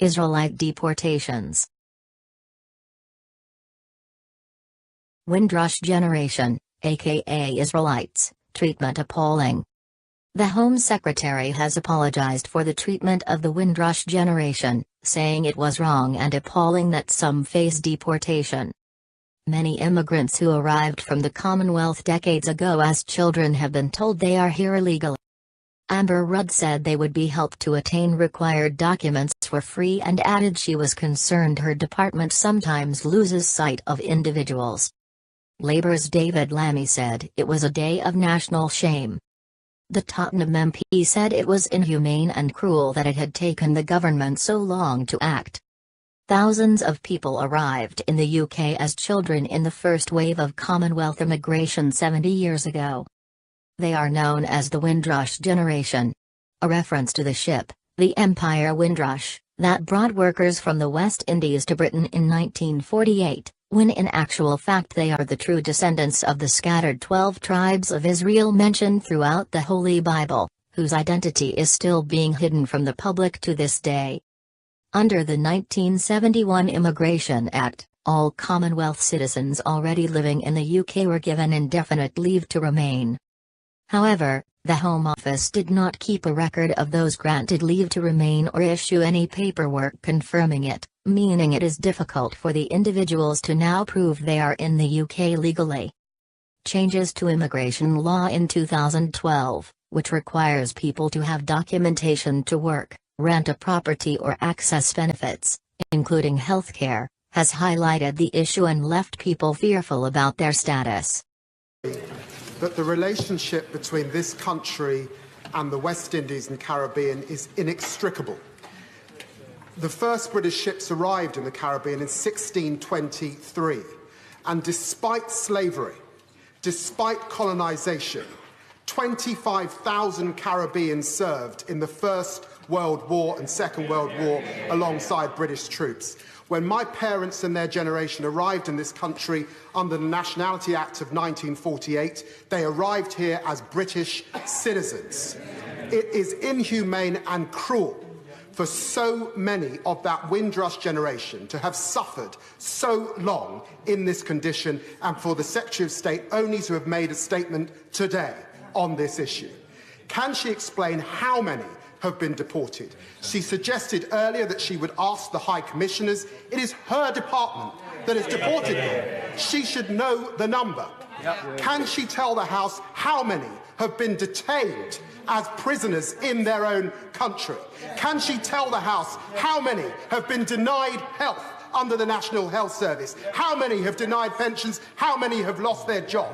Israelite deportations. Windrush generation, aka Israelites, treatment appalling. The Home Secretary has apologized for the treatment of the Windrush generation, saying it was wrong and appalling that some face deportation. Many immigrants who arrived from the Commonwealth decades ago as children have been told they are here illegally. Amber Rudd said they would be helped to attain required documents for free and added she was concerned her department sometimes loses sight of individuals. Labour's David Lammy said it was a day of national shame. The Tottenham MP said it was inhumane and cruel that it had taken the government so long to act. Thousands of people arrived in the UK as children in the first wave of Commonwealth immigration 70 years ago. They are known as the Windrush generation. A reference to the ship, the Empire Windrush, that brought workers from the West Indies to Britain in 1948, when in actual fact they are the true descendants of the scattered 12 tribes of Israel mentioned throughout the Holy Bible, whose identity is still being hidden from the public to this day. Under the 1971 Immigration Act, all Commonwealth citizens already living in the UK were given indefinite leave to remain. However, the Home Office did not keep a record of those granted leave to remain or issue any paperwork confirming it, meaning it is difficult for the individuals to now prove they are in the UK legally. Changes to immigration law in 2012, which requires people to have documentation to work, rent a property or access benefits, including healthcare, has highlighted the issue and left people fearful about their status. That the relationship between this country and the West Indies and Caribbean is inextricable. The first British ships arrived in the Caribbean in 1623, and despite slavery, despite colonisation, 25,000 Caribbeans served in the First World War and Second World War alongside British troops. When my parents and their generation arrived in this country under the Nationality Act of 1948, they arrived here as British citizens. It is inhumane and cruel for so many of that Windrush generation to have suffered so long in this condition, and for the Secretary of State only to have made a statement today on this issue. Can she explain how many have been deported? She suggested earlier that she would ask the High Commissioners. It is her department that has deported them. She should know the number. Can she tell the House how many have been detained as prisoners in their own country? Can she tell the House how many have been denied health under the National Health Service? How many have denied pensions? How many have lost their job?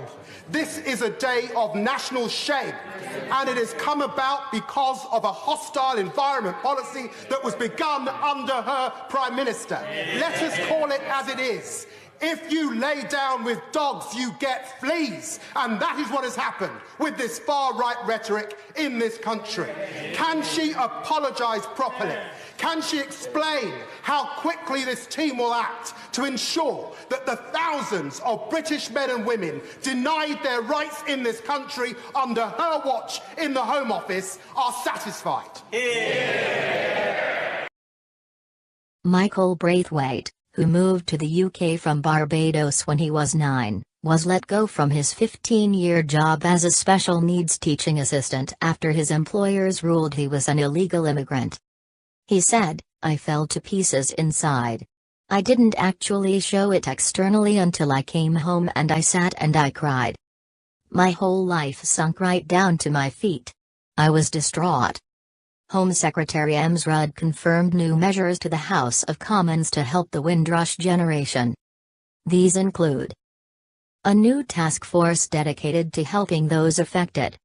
This is a day of national shame, and it has come about because of a hostile environment policy that was begun under her Prime Minister. Let us call it as it is. If you lay down with dogs, you get fleas. And that is what has happened with this far-right rhetoric in this country. Can she apologise properly? Can she explain how quickly this team will act to ensure that the thousands of British men and women denied their rights in this country under her watch in the Home Office are satisfied? Michael Braithwaite, who moved to the UK from Barbados when he was 9, was let go from his 15-year job as a special needs teaching assistant after his employers ruled he was an illegal immigrant. He said, "I fell to pieces inside. I didn't actually show it externally until I came home and I sat and I cried. My whole life sunk right down to my feet. I was distraught." Home Secretary Ms. Rudd confirmed new measures to the House of Commons to help the Windrush generation. These include a new task force dedicated to helping those affected,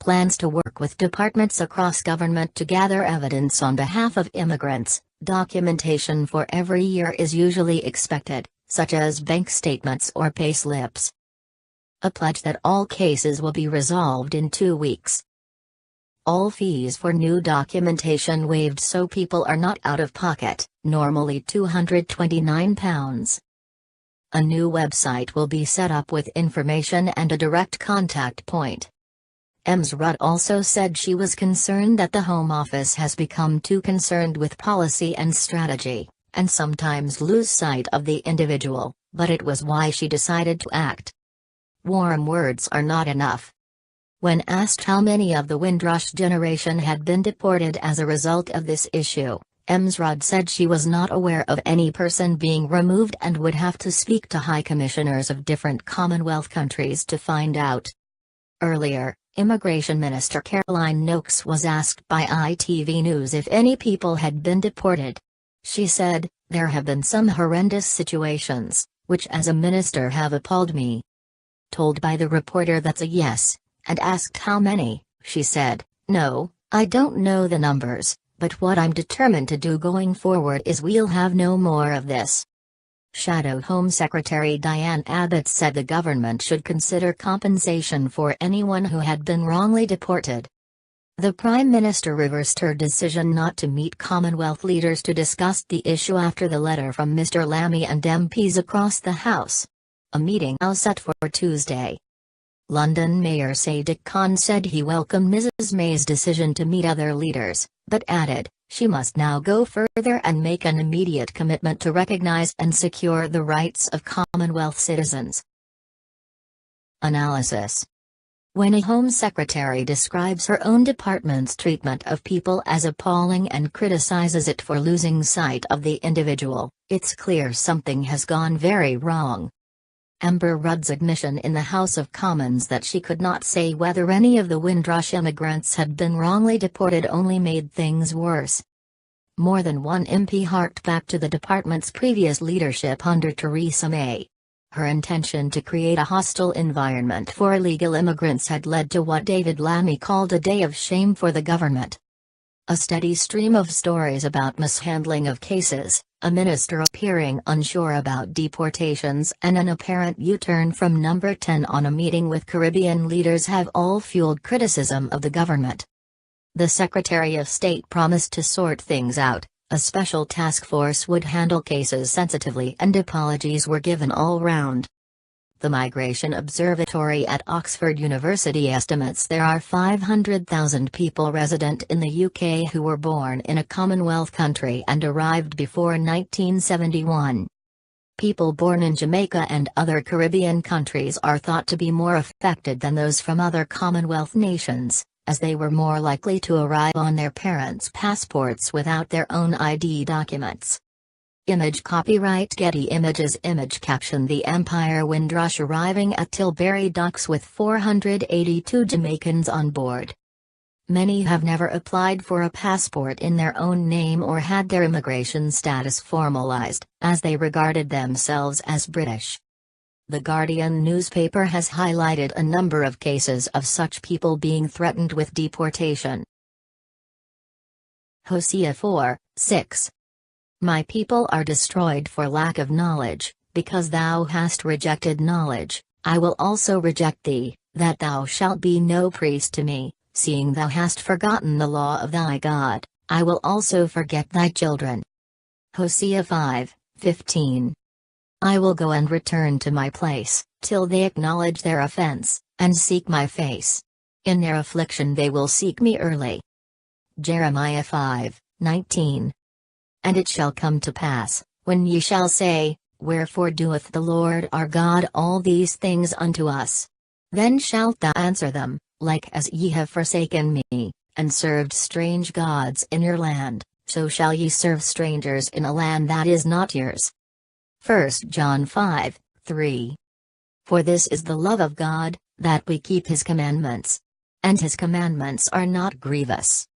plans to work with departments across government to gather evidence on behalf of immigrants. Documentation for every year is usually expected, such as bank statements or pay slips. A pledge that all cases will be resolved in 2 weeks. All fees for new documentation waived so people are not out of pocket, normally £229. A new website will be set up with information and a direct contact point. Ms. Rudd also said she was concerned that the Home Office has become too concerned with policy and strategy, and sometimes lose sight of the individual, but it was why she decided to act. Warm words are not enough. When asked how many of the Windrush generation had been deported as a result of this issue, Ms. Rudd said she was not aware of any person being removed and would have to speak to high commissioners of different Commonwealth countries to find out. Earlier, Immigration Minister Caroline Noakes was asked by ITV News if any people had been deported. She said, "There have been some horrendous situations, which as a minister have appalled me." Told by the reporter that's a yes, and asked how many, she said, "No, I don't know the numbers, but what I'm determined to do going forward is we'll have no more of this." Shadow Home Secretary Diane Abbott said the government should consider compensation for anyone who had been wrongly deported. The Prime Minister reversed her decision not to meet Commonwealth leaders to discuss the issue after the letter from Mr. Lammy and MPs across the House. A meeting now set for Tuesday. London Mayor Sadiq Khan said he welcomed Mrs. May's decision to meet other leaders, but added, she must now go further and make an immediate commitment to recognize and secure the rights of Commonwealth citizens. Analysis. When a Home Secretary describes her own department's treatment of people as appalling and criticizes it for losing sight of the individual, it's clear something has gone very wrong. Amber Rudd's admission in the House of Commons that she could not say whether any of the Windrush immigrants had been wrongly deported only made things worse. More than one MP harked back to the department's previous leadership under Theresa May. Her intention to create a hostile environment for illegal immigrants had led to what David Lammy called a day of shame for the government. A steady stream of stories about mishandling of cases, a minister appearing unsure about deportations and an apparent U-turn from number 10 on a meeting with Caribbean leaders have all fueled criticism of the government. The Secretary of State promised to sort things out, a special task force would handle cases sensitively and apologies were given all round. The Migration Observatory at Oxford University estimates there are 500,000 people resident in the UK who were born in a Commonwealth country and arrived before 1971. People born in Jamaica and other Caribbean countries are thought to be more affected than those from other Commonwealth nations, as they were more likely to arrive on their parents' passports without their own ID documents. Image copyright Getty Images. Image caption: The Empire Windrush arriving at Tilbury docks with 482 Jamaicans on board. Many have never applied for a passport in their own name or had their immigration status formalized, as they regarded themselves as British. The Guardian newspaper has highlighted a number of cases of such people being threatened with deportation. Hosea 4:6. My people are destroyed for lack of knowledge, because thou hast rejected knowledge, I will also reject thee, that thou shalt be no priest to me, seeing thou hast forgotten the law of thy God, I will also forget thy children. Hosea 5:15. I will go and return to my place, till they acknowledge their offense, and seek my face. In their affliction they will seek me early. Jeremiah 5:19. And it shall come to pass, when ye shall say, Wherefore doeth the Lord our God all these things unto us? Then shalt thou answer them, like as ye have forsaken me, and served strange gods in your land, so shall ye serve strangers in a land that is not yours. 1 John 5:3. For this is the love of God, that we keep his commandments. And his commandments are not grievous.